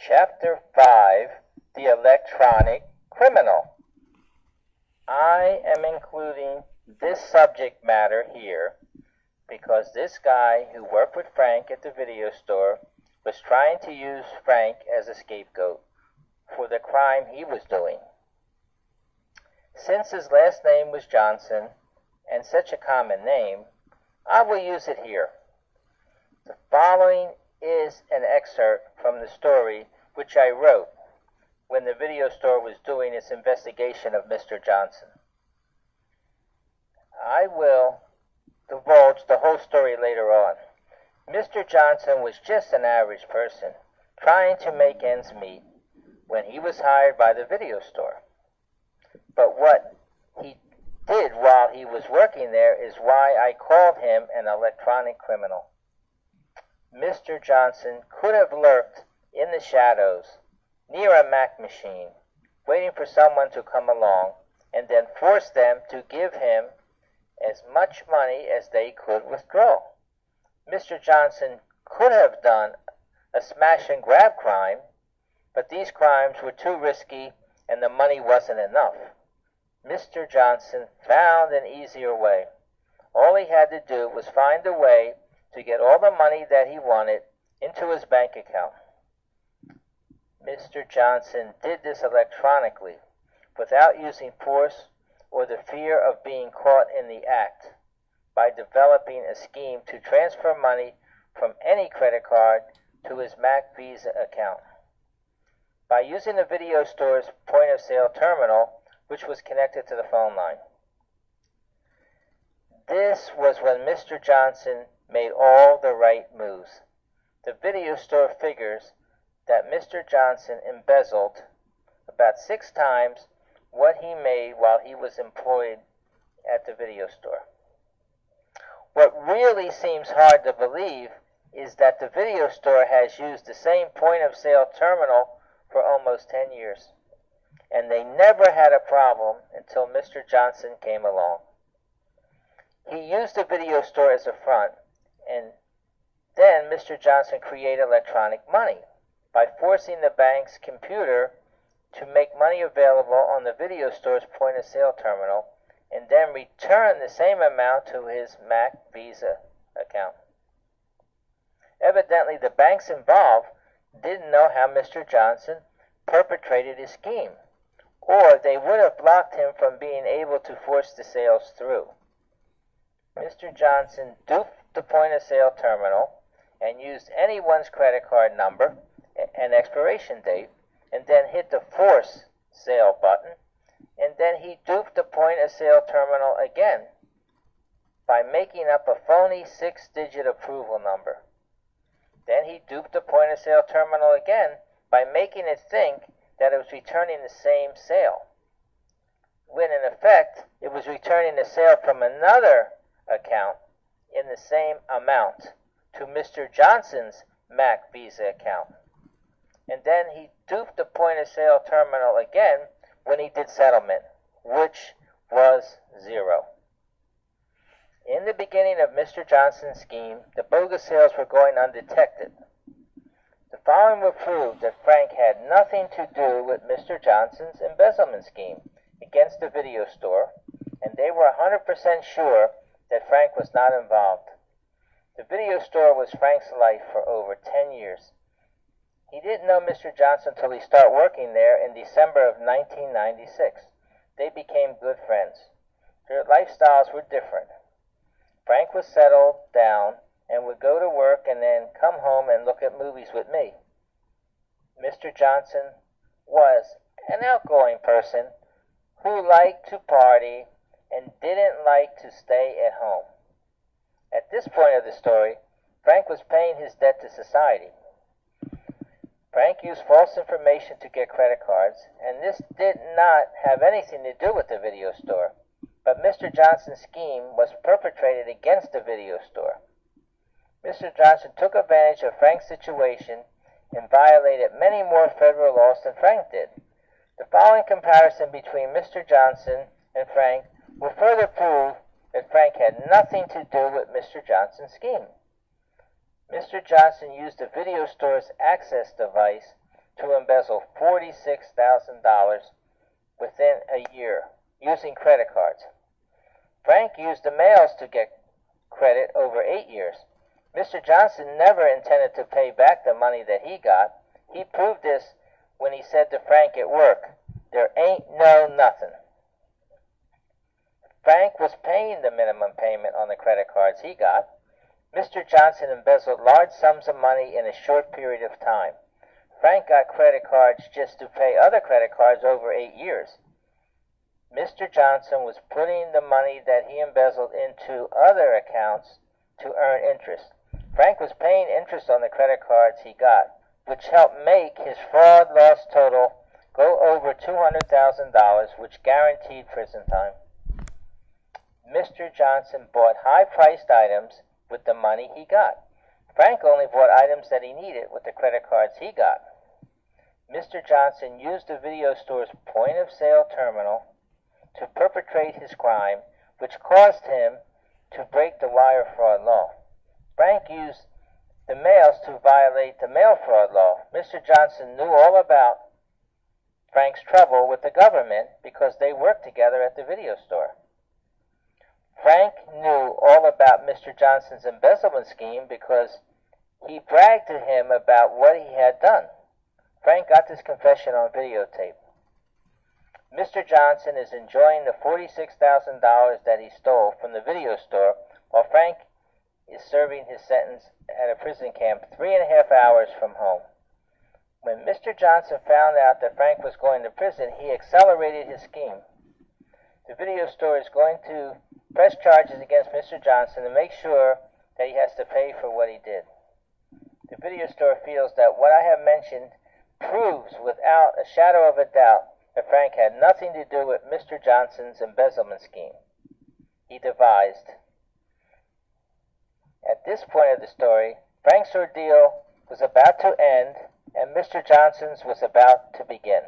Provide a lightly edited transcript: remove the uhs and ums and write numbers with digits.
Chapter 5, The Electronic Criminal. I am including this subject matter here because this guy who worked with Frank at the video store was trying to use Frank as a scapegoat for the crime he was doing. Since his last name was Johnson, and such a common name, I will use it here. The following is an excerpt from the story which I wrote when the video store was doing its investigation of Mr. Johnson. I will divulge the whole story later on. Mr. Johnson was just an average person trying to make ends meet when he was hired by the video store. But what he did while he was working there is why I called him an electronic criminal. Mr. Johnson could have lurked in the shadows near a Mac machine, waiting for someone to come along and then force them to give him as much money as they could withdraw. Mr. Johnson could have done a smash and grab crime, but these crimes were too risky and the money wasn't enough. Mr. Johnson found an easier way. All he had to do was find a way to get all the money that he wanted into his bank account. Mr. Johnson did this electronically, without using force or the fear of being caught in the act, by developing a scheme to transfer money from any credit card to his Mac Visa account. By using the video store's point-of-sale terminal, which was connected to the phone line. This was when Mr. Johnson made all the right moves. The video store figures that Mr. Johnson embezzled about 6 times what he made while he was employed at the video store. What really seems hard to believe is that the video store has used the same point-of-sale terminal for almost 10 years, and they never had a problem until Mr. Johnson came along. He used the video store as a front, and then Mr. Johnson created electronic money by forcing the bank's computer to make money available on the video store's point-of-sale terminal and then return the same amount to his Mac Visa account. Evidently, the banks involved didn't know how Mr. Johnson perpetrated his scheme, or they would have blocked him from being able to force the sales through. Mr. Johnson duped the point-of-sale terminal and used anyone's credit card number and expiration date, and then hit the force sale button, and then he duped the point-of-sale terminal again by making up a phony 6-digit approval number. Then he duped the point-of-sale terminal again by making it think that it was returning the same sale, when in effect it was returning the sale from another account in the same amount to Mr. Johnson's Mac Visa account. And then he duped the point-of-sale terminal again when he did settlement, which was 0. In the beginning of Mr. Johnson's scheme, the bogus sales were going undetected. The following will prove that Frank had nothing to do with Mr. Johnson's embezzlement scheme against the video store, and they were 100% sure that Frank was not involved. The video store was Frank's life for over 10 years. He didn't know Mr. Johnson until he started working there in December of 1996. They became good friends. Their lifestyles were different. Frank was settled down and would go to work and then come home and look at movies with me. Mr. Johnson was an outgoing person who liked to party and didn't like to stay at home. At this point of the story, Frank was paying his debt to society. Frank used false information to get credit cards, and this did not have anything to do with the video store. But Mr. Johnson's scheme was perpetrated against the video store. Mr. Johnson took advantage of Frank's situation and violated many more federal laws than Frank did. The following comparison between Mr. Johnson and Frank will further prove that Frank had nothing to do with Mr. Johnson's scheme. Mr. Johnson used the video store's access device to embezzle $46,000 within a year using credit cards. Frank used the mails to get credit over 8 years. Mr. Johnson never intended to pay back the money that he got. He proved this when he said to Frank at work, "There ain't no nothing." Frank was paying the minimum payment on the credit cards he got. Mr. Johnson embezzled large sums of money in a short period of time. Frank got credit cards just to pay other credit cards over 8 years. Mr. Johnson was putting the money that he embezzled into other accounts to earn interest. Frank was paying interest on the credit cards he got, which helped make his fraud loss total go over $200,000, which guaranteed prison time. Mr. Johnson bought high-priced items with the money he got. Frank only bought items that he needed with the credit cards he got. Mr. Johnson used the video store's point-of-sale terminal to perpetrate his crime, which caused him to break the wire fraud law. Frank used the mails to violate the mail fraud law. Mr. Johnson knew all about Frank's trouble with the government because they worked together at the video store. Frank knew all about Mr. Johnson's embezzlement scheme because he bragged to him about what he had done. Frank got this confession on videotape. Mr. Johnson is enjoying the $46,000 that he stole from the video store while Frank is serving his sentence at a prison camp 3.5 hours from home. When Mr. Johnson found out that Frank was going to prison, he accelerated his scheme. The video store is going to press charges against Mr. Johnson to make sure that he has to pay for what he did. The video store feels that what I have mentioned proves without a shadow of a doubt that Frank had nothing to do with Mr. Johnson's embezzlement scheme he devised. At this point of the story, Frank's ordeal was about to end and Mr. Johnson's was about to begin.